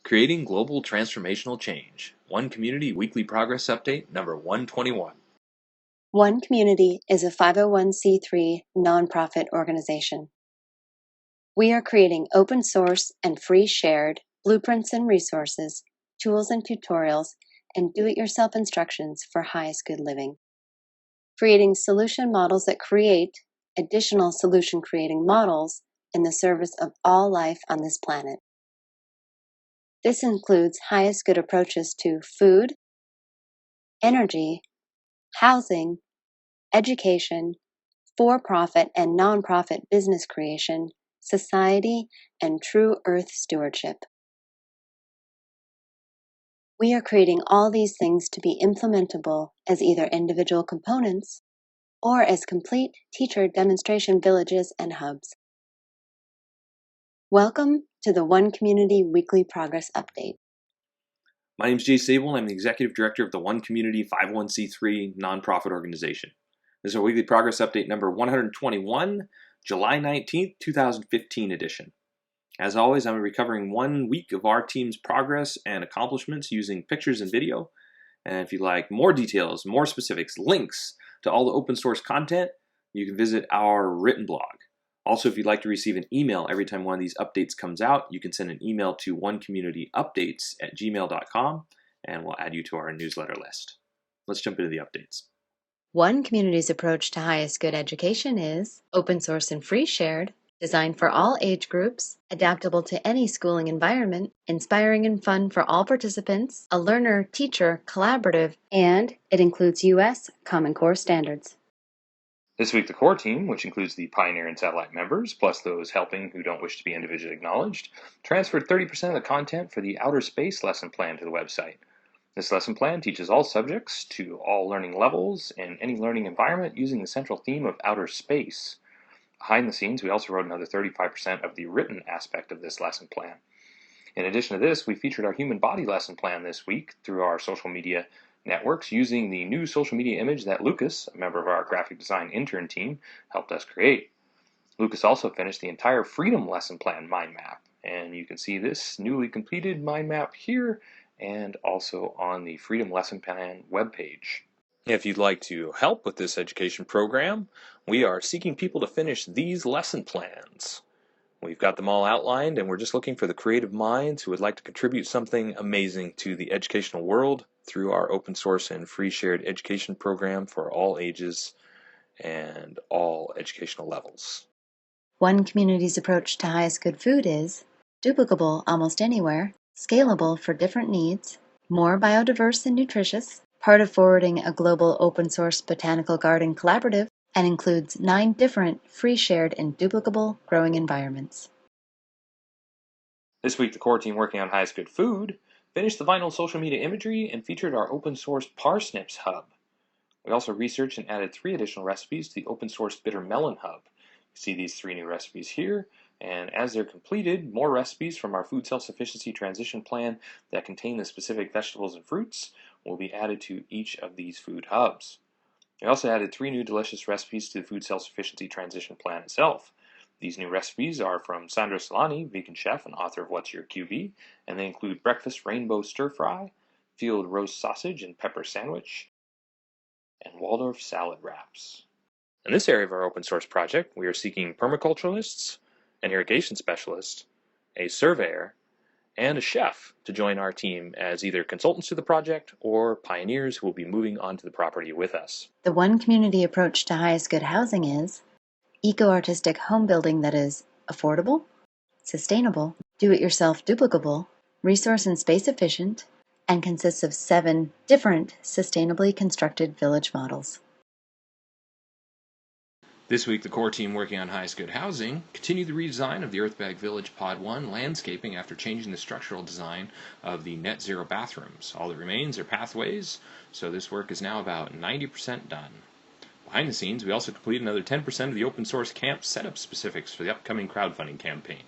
Creating Global Transformational Change. One Community Weekly Progress Update, number 121. One Community is a 501c3 nonprofit organization. We are creating open source and free shared blueprints and resources, tools and tutorials, and do-it-yourself instructions for highest good living. Creating solution models that create additional solution creating models in the service of all life on this planet. This includes highest good approaches to food, energy, housing, education, for-profit and nonprofit business creation, society, and true earth stewardship. We are creating all these things to be implementable as either individual components or as complete teacher demonstration villages and hubs. Welcome to the One Community Weekly Progress Update. My name is Jay Sable, and I'm the Executive Director of the One Community 501c3 nonprofit organization. This is our Weekly Progress Update number 121, July 19th, 2015 edition. As always, I'm recovering 1 week of our team's progress and accomplishments using pictures and video. And if you'd like more details, more specifics, links to all the open source content, you can visit our written blog. Also, if you'd like to receive an email every time one of these updates comes out, you can send an email to onecommunityupdates@gmail.com, and we'll add you to our newsletter list. Let's jump into the updates. One Community's approach to highest good education is open source and free shared, designed for all age groups, adaptable to any schooling environment, inspiring and fun for all participants, a learner-teacher collaborative, and it includes U.S. Common Core standards. This week, the core team, which includes the Pioneer and Satellite members, plus those helping who don't wish to be individually acknowledged, transferred 30% of the content for the Outer Space lesson plan to the website. This lesson plan teaches all subjects to all learning levels in any learning environment using the central theme of outer space. Behind the scenes, we also wrote another 35% of the written aspect of this lesson plan. In addition to this, we featured our human body lesson plan this week through our social media networks using the new social media image that Lucas, a member of our graphic design intern team, helped us create. Lucas also finished the entire Freedom lesson plan mind map, and you can see this newly completed mind map here and also on the Freedom lesson plan webpage. If you'd like to help with this education program, we are seeking people to finish these lesson plans. We've got them all outlined, and we're just looking for the creative minds who would like to contribute something amazing to the educational world through our open source and free shared education program for all ages and all educational levels. One Community's approach to highest good food is duplicable almost anywhere, scalable for different needs, more biodiverse and nutritious, part of forwarding a global open source botanical garden collaborative, and includes 9 different free shared and duplicable growing environments. This week, the core team working on highest good food finished the vinyl social media imagery and featured our open source Parsnips hub. We also researched and added 3 additional recipes to the open source bitter melon hub. You see these 3 new recipes here, and as they're completed, more recipes from our food self-sufficiency transition plan that contain the specific vegetables and fruits will be added to each of these food hubs. We also added 3 new delicious recipes to the food self-sufficiency transition plan itself. These new recipes are from Sandra Solani, vegan chef and author of What's Your QB, and they include breakfast rainbow stir fry, field roast sausage and pepper sandwich, and Waldorf salad wraps. In this area of our open source project, we are seeking permaculturalists, an irrigation specialist, a surveyor, and a chef to join our team as either consultants to the project or pioneers who will be moving onto the property with us. The One Community approach to highest good housing is eco-artistic home building that is affordable, sustainable, do-it-yourself duplicable, resource and space efficient, and consists of 7 different sustainably constructed village models. This week, the core team working on highest good housing continued the redesign of the Earthbag Village Pod 1 landscaping after changing the structural design of the net zero bathrooms. All that remains are pathways, so this work is now about 90% done. Behind the scenes, we also completed another 10% of the open source camp setup specifics for the upcoming crowdfunding campaign.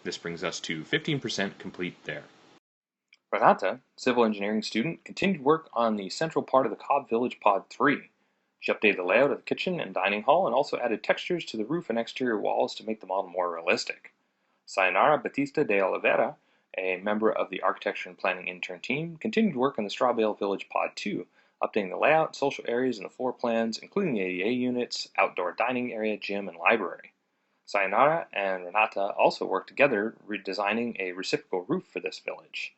This brings us to 15% complete there. Renata, civil engineering student, continued work on the central part of the Cobb Village Pod 3. She updated the layout of the kitchen and dining hall and also added textures to the roof and exterior walls to make the model more realistic. Sayonara Batista de Oliveira a member of the Architecture and Planning intern team, continued work on the Strawbale Village Pod 2, updating the layout, social areas, and the floor plans, including the ADA units, outdoor dining area, gym, and library. Sayonara and Renata also worked together redesigning a reciprocal roof for this village.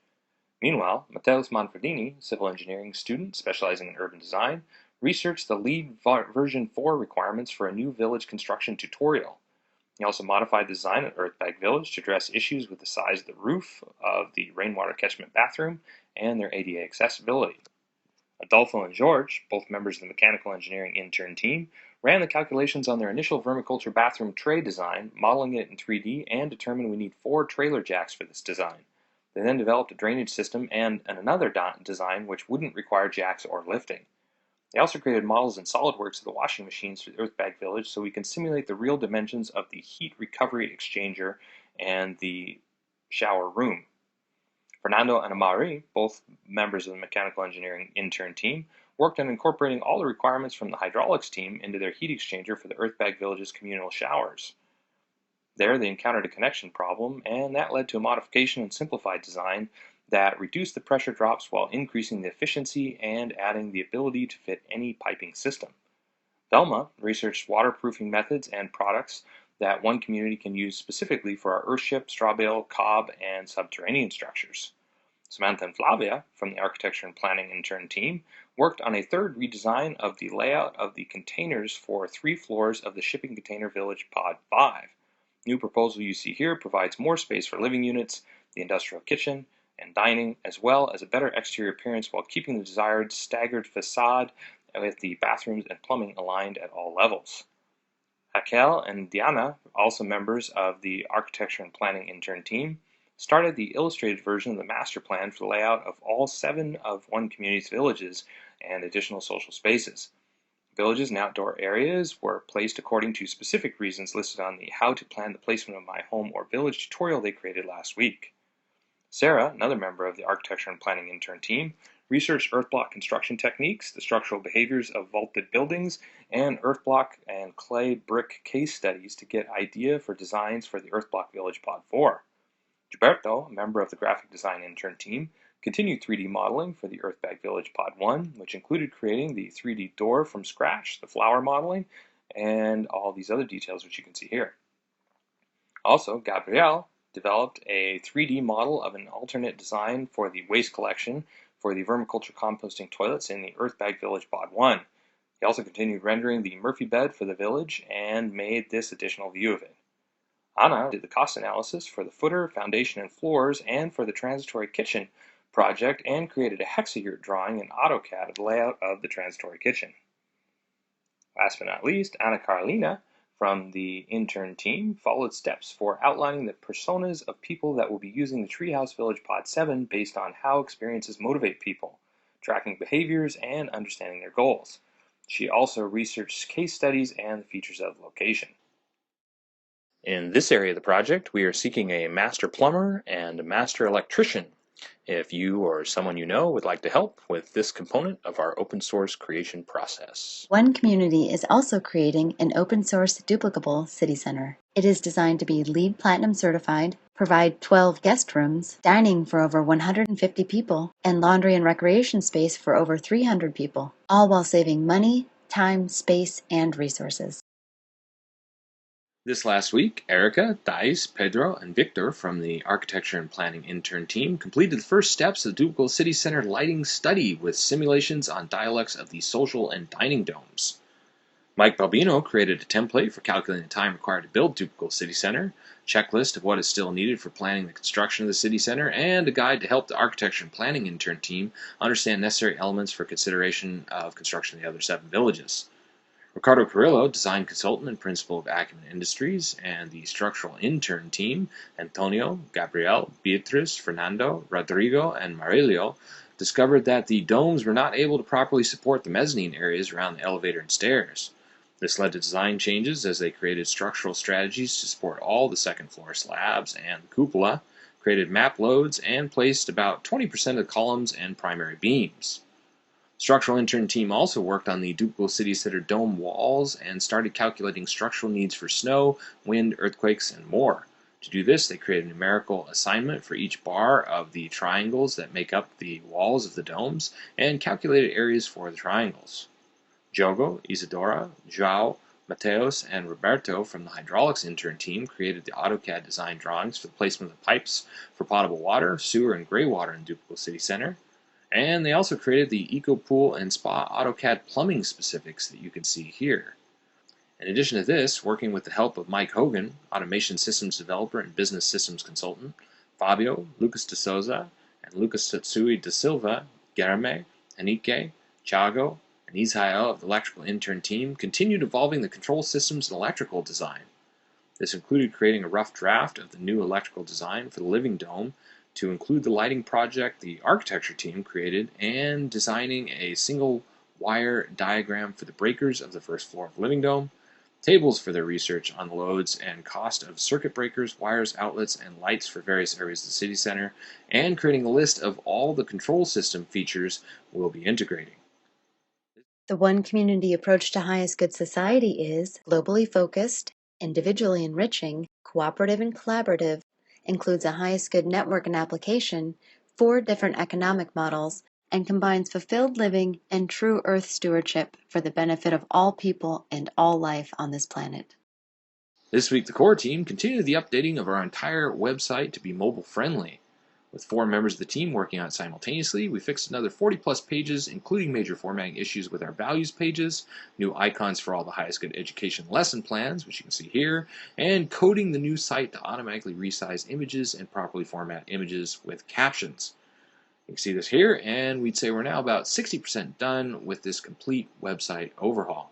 Meanwhile, Mateus Manfredini, civil engineering student specializing in urban design, researched the LEED version 4 requirements for a new village construction tutorial. He also modified the design at Earthbag Village to address issues with the size of the roof of the rainwater catchment bathroom and their ADA accessibility. Adolfo and George, both members of the mechanical engineering intern team, ran the calculations on their initial vermiculture bathroom tray design, modeling it in 3D, and determined we need 4 trailer jacks for this design. They then developed a drainage system and another design which wouldn't require jacks or lifting. They also created models in SolidWorks of the washing machines for the Earthbag Village so we can simulate the real dimensions of the heat recovery exchanger and the shower room. Fernando and Amari, both members of the mechanical engineering intern team, worked on incorporating all the requirements from the hydraulics team into their heat exchanger for the Earthbag Village's communal showers. There they encountered a connection problem, and that led to a modification and simplified design that reduced the pressure drops while increasing the efficiency and adding the ability to fit any piping system. Velma researched waterproofing methods and products that one community can use specifically for our earthship, strawbale, cob, and subterranean structures. Samantha and Flavia, from the Architecture and Planning intern team, worked on a third redesign of the layout of the containers for 3 floors of the shipping container village Pod 5. New proposal you see here provides more space for living units, the industrial kitchen, and dining, as well as a better exterior appearance while keeping the desired staggered facade with the bathrooms and plumbing aligned at all levels. Raquel and Diana, also members of the Architecture and Planning intern team, started the illustrated version of the master plan for the layout of all 7 of one community's villages and additional social spaces. Villages and outdoor areas were placed according to specific reasons listed on the How to Plan the Placement of My Home or Village tutorial they created last week. Sarah, another member of the Architecture and Planning intern team, researched earth block construction techniques, the structural behaviors of vaulted buildings, and earth block and clay brick case studies to get idea for designs for the Earth Block Village Pod 4. Gilberto, a member of the graphic design intern team, continued 3D modeling for the Earthbag Village Pod 1, which included creating the 3D door from scratch, the flower modeling, and all these other details which you can see here. Also, Gabriel developed a 3D model of an alternate design for the waste collection for the vermiculture composting toilets in the Earthbag Village Pod 1. He also continued rendering the Murphy bed for the village and made this additional view of it. Anna did the cost analysis for the footer, foundation, and floors, and for the transitory kitchen project, and created a hexayurt drawing in AutoCAD of the layout of the transitory kitchen. Last but not least, Anna Carolina from the intern team followed steps for outlining the personas of people that will be using the Treehouse Village Pod 7 based on how experiences motivate people, tracking behaviors, and understanding their goals. She also researched case studies and the features of the location. In this area of the project, we are seeking a master plumber and a master electrician. If you or someone you know would like to help with this component of our open source creation process. One Community is also creating an open source duplicable city center. It is designed to be LEED Platinum certified, provide 12 guest rooms, dining for over 150 people, and laundry and recreation space for over 300 people, all while saving money, time, space, and resources. This last week, Erica, Thais, Pedro, and Victor from the Architecture and Planning intern team completed the first steps of the Duplicable City Center lighting study with simulations on dialects of the social and dining domes. Mike Balbino created a template for calculating the time required to build Duplicable City Center, a checklist of what is still needed for planning the construction of the city center, and a guide to help the Architecture and Planning intern team understand necessary elements for consideration of construction of the other 7 villages. Ricardo Carrillo, design consultant and principal of Acumen Industries, and the structural intern team, Antonio, Gabriel, Beatriz, Fernando, Rodrigo, and Marilio, discovered that the domes were not able to properly support the mezzanine areas around the elevator and stairs. This led to design changes as they created structural strategies to support all the second floor slabs and the cupola, created map loads, and placed about 20% of the columns and primary beams. Structural intern team also worked on the Duplicable City Center dome walls and started calculating structural needs for snow, wind, earthquakes, and more. To do this, they created a numerical assignment for each bar of the triangles that make up the walls of the domes and calculated areas for the triangles. Diogo, Isadora, João, Mateus, and Roberto from the hydraulics intern team created the AutoCAD design drawings for the placement of pipes for potable water, sewer, and gray water in Duplicable City Center. And they also created the Eco Pool and Spa AutoCAD plumbing specifics that you can see here. In addition to this, working with the help of Mike Hogan, automation systems developer and business systems consultant, Fabio, Lucas de Souza, and Lucas Tatsui da Silva, Guilherme, Henrique, Thiago, and Israel of the electrical intern team continued evolving the control systems and electrical design. This included creating a rough draft of the new electrical design for the living dome to include the lighting project the architecture team created and designing a single wire diagram for the breakers of the first floor of the living dome, tables for their research on the loads and cost of circuit breakers, wires, outlets, and lights for various areas of the city center, and creating a list of all the control system features we'll be integrating. The One Community approach to highest good society is globally focused, individually enriching, cooperative and collaborative, includes a highest good network and application, 4 different economic models, and combines fulfilled living and true earth stewardship for the benefit of all people and all life on this planet. This week, the core team continued the updating of our entire website to be mobile friendly. With 4 members of the team working on it simultaneously, we fixed another 40 plus pages, including major formatting issues with our values pages, new icons for all the highest good education lesson plans, which you can see here, and coding the new site to automatically resize images and properly format images with captions. You can see this here, and we'd say we're now about 60% done with this complete website overhaul.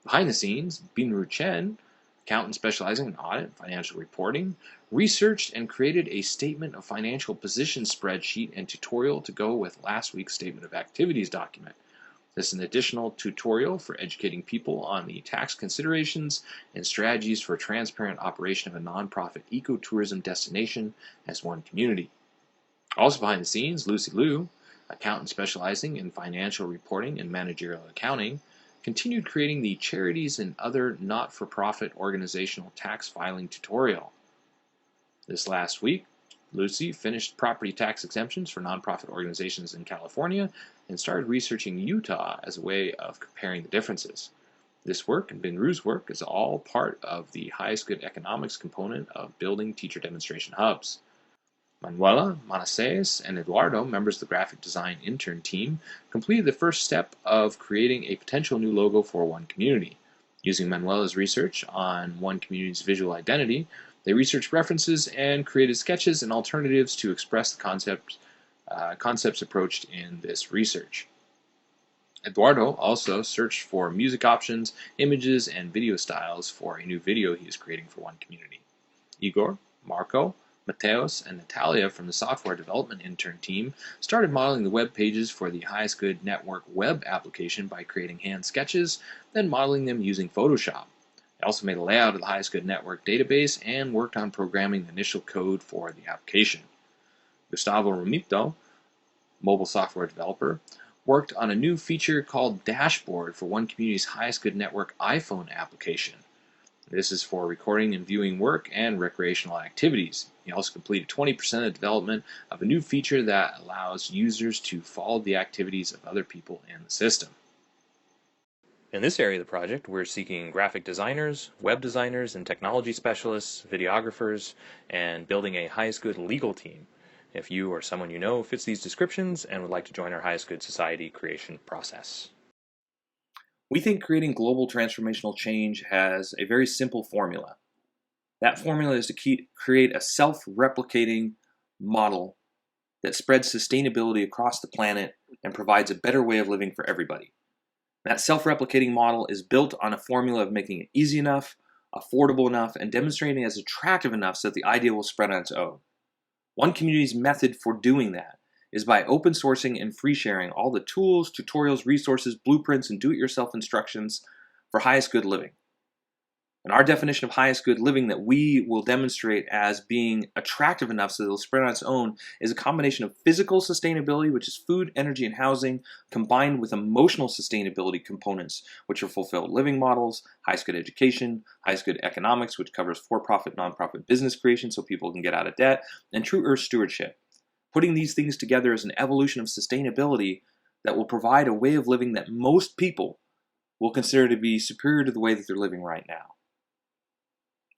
Behind the scenes, Binru Chen, accountant specializing in audit and financial reporting, researched and created a statement of financial position spreadsheet and tutorial to go with last week's statement of activities document. This is an additional tutorial for educating people on the tax considerations and strategies for transparent operation of a nonprofit ecotourism destination as one community. Also behind the scenes, Lucy Liu, accountant specializing in financial reporting and managerial accounting, continued creating the Charities and Other Not-for-Profit Organizational Tax Filing tutorial. This last week, Lucy finished property tax exemptions for nonprofit organizations in California and started researching Utah as a way of comparing the differences. This work and Binru's work is all part of the highest good economics component of building teacher demonstration hubs. Manuela, Manassés, and Eduardo, members of the graphic design intern team, completed the first step of creating a potential new logo for One Community. Using Manuela's research on One Community's visual identity, they researched references and created sketches and alternatives to express the concepts approached in this research. Eduardo also searched for music options, images, and video styles for a new video he is creating for One Community. Igor, Marco, Mateus, and Natalia from the software development intern team started modeling the web pages for the Highest Good Network web application by creating hand sketches, then modeling them using Photoshop. They also made a layout of the Highest Good Network database and worked on programming the initial code for the application. Gustavo Romito, mobile software developer, worked on a new feature called Dashboard for One Community's Highest Good Network iPhone application. This is for recording and viewing work and recreational activities. He also completed 20% of the development of a new feature that allows users to follow the activities of other people in the system. In this area of the project, we're seeking graphic designers, web designers, and technology specialists, videographers, and building a highest good legal team. If you or someone you know fits these descriptions and would like to join our highest good society creation process. We think creating global transformational change has a very simple formula. That formula is to create a self-replicating model that spreads sustainability across the planet and provides a better way of living for everybody. That self-replicating model is built on a formula of making it easy enough, affordable enough, and demonstrating as attractive enough so that the idea will spread on its own. One Community's method for doing that is by open sourcing and free sharing all the tools, tutorials, resources, blueprints, and do-it-yourself instructions for highest good living. And our definition of highest good living that we will demonstrate as being attractive enough so that it'll spread on its own is a combination of physical sustainability, which is food, energy, and housing, combined with emotional sustainability components, which are fulfilled living models, highest good education, highest good economics, which covers for-profit, nonprofit business creation so people can get out of debt, and true earth stewardship. Putting these things together is an evolution of sustainability that will provide a way of living that most people will consider to be superior to the way that they're living right now.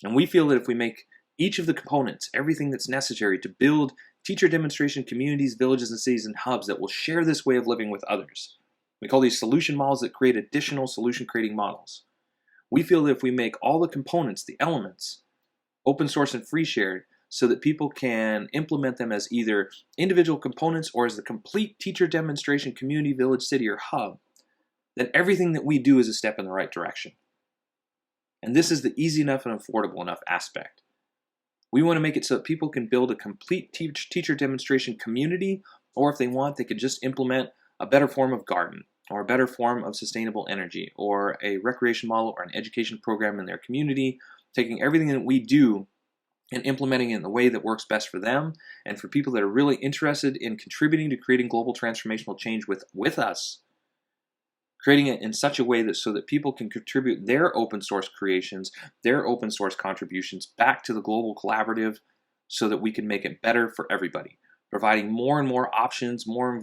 And we feel that if we make each of the components, everything that's necessary to build teacher demonstration communities, villages, and cities and hubs that will share this way of living with others. We call these solution models that create additional solution creating models. We feel that if we make all the components, the elements, open source and free shared, so that people can implement them as either individual components or as the complete teacher demonstration community, village, city, or hub, then everything that we do is a step in the right direction. And this is the easy enough and affordable enough aspect. We want to make it so that people can build a complete teacher demonstration community, or if they want, they could just implement a better form of garden, or a better form of sustainable energy, or a recreation model, or an education program in their community, taking everything that we do and implementing it in the way that works best for them, and for people that are really interested in contributing to creating global transformational change with us, creating it in such a way that so that people can contribute their open source creations, their open source contributions back to the global collaborative so that we can make it better for everybody, providing more and more options, more and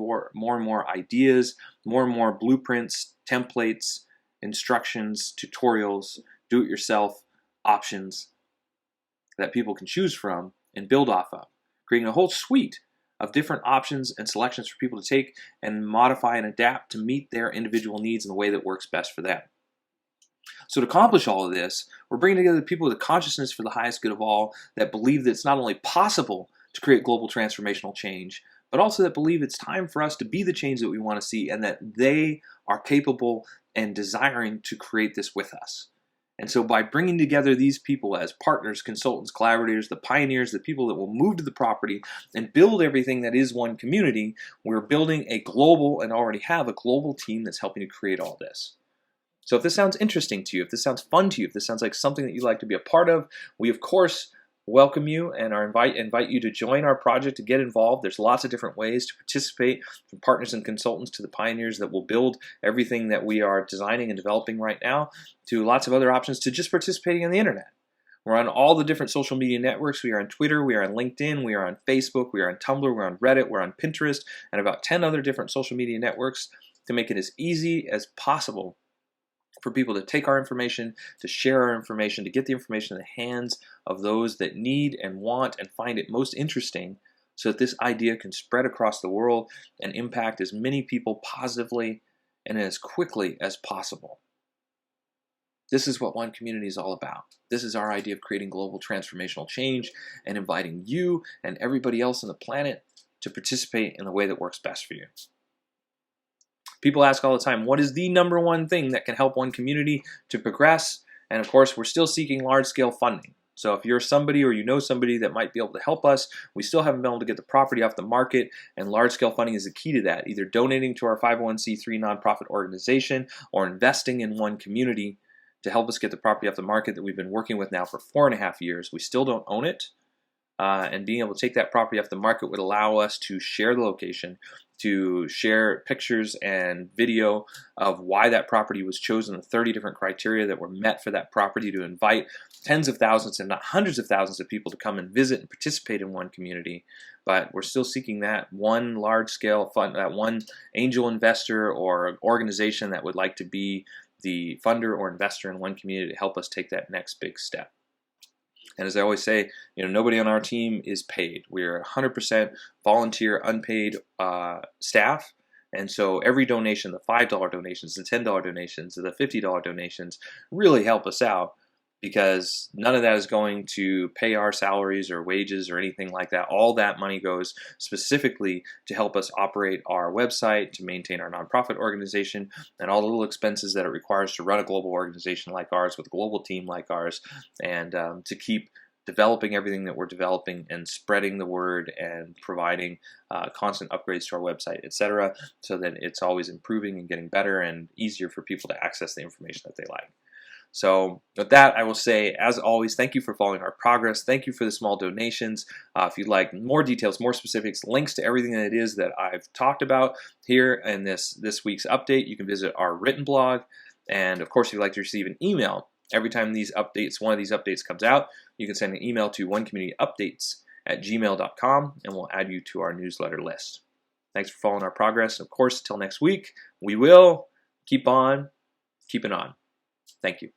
more ideas, more and more blueprints, templates, instructions, tutorials, do-it-yourself options that people can choose from and build off of, creating a whole suite of different options and selections for people to take and modify and adapt to meet their individual needs in the way that works best for them. So to accomplish all of this, we're bringing together people with a consciousness for the highest good of all that believe that it's not only possible to create global transformational change, but also that believe it's time for us to be the change that we want to see and that they are capable and desiring to create this with us. And so by bringing together these people as partners, consultants, collaborators, the pioneers, the people that will move to the property and build everything that is one community, we're building a global and already have a global team that's helping to create all this. So if this sounds interesting to you, if this sounds fun to you, if this sounds like something that you'd like to be a part of, we of course welcome you and invite you to join our project, to get involved. There's lots of different ways to participate, from partners and consultants to the pioneers that will build everything that we are designing and developing right now, to lots of other options, to just participating on the internet. We're on all the different social media networks. We are on Twitter, we are on LinkedIn, we are on Facebook, we are on Tumblr, we're on Reddit, we're on Pinterest, and about 10 other different social media networks to make it as easy as possible for people to take our information, to share our information, to get the information in the hands of those that need and want and find it most interesting, so that this idea can spread across the world and impact as many people positively and as quickly as possible. This is what One Community is all about. This is our idea of creating global transformational change and inviting you and everybody else on the planet to participate in the way that works best for you. People ask all the time, what is the number one thing that can help One Community to progress? And of course, we're still seeking large-scale funding. So if you're somebody or you know somebody that might be able to help us, we still haven't been able to get the property off the market, and large-scale funding is the key to that, either donating to our 501c3 nonprofit organization or investing in One Community to help us get the property off the market that we've been working with now for 4.5 years. We still don't own it, and being able to take that property off the market would allow us to share the location, to share pictures and video of why that property was chosen, the 30 different criteria that were met for that property, to invite tens of thousands and not hundreds of thousands of people to come and visit and participate in One Community. But we're still seeking that one large-scale fund, that one angel investor or organization that would like to be the funder or investor in One Community to help us take that next big step. And as I always say, nobody on our team is paid. We're 100% volunteer, unpaid staff. And so every donation, the $5 donations, the $10 donations, the $50 donations really help us out, because none of that is going to pay our salaries or wages or anything like that. All that money goes specifically to help us operate our website, to maintain our nonprofit organization, and all the little expenses that it requires to run a global organization like ours with a global team like ours, and to keep developing everything that we're developing and spreading the word and providing constant upgrades to our website, etc., so that it's always improving and getting better and easier for people to access the information that they like. So with that, I will say, as always, thank you for following our progress. Thank you for the small donations. If you'd like more details, more specifics, links to everything that it is that I've talked about here in this week's update, you can visit our written blog. And of course, if you'd like to receive an email every time one of these updates comes out, you can send an email to onecommunityupdates@gmail.com, and we'll add you to our newsletter list. Thanks for following our progress. And of course, until next week, we will keep on keeping on. Thank you.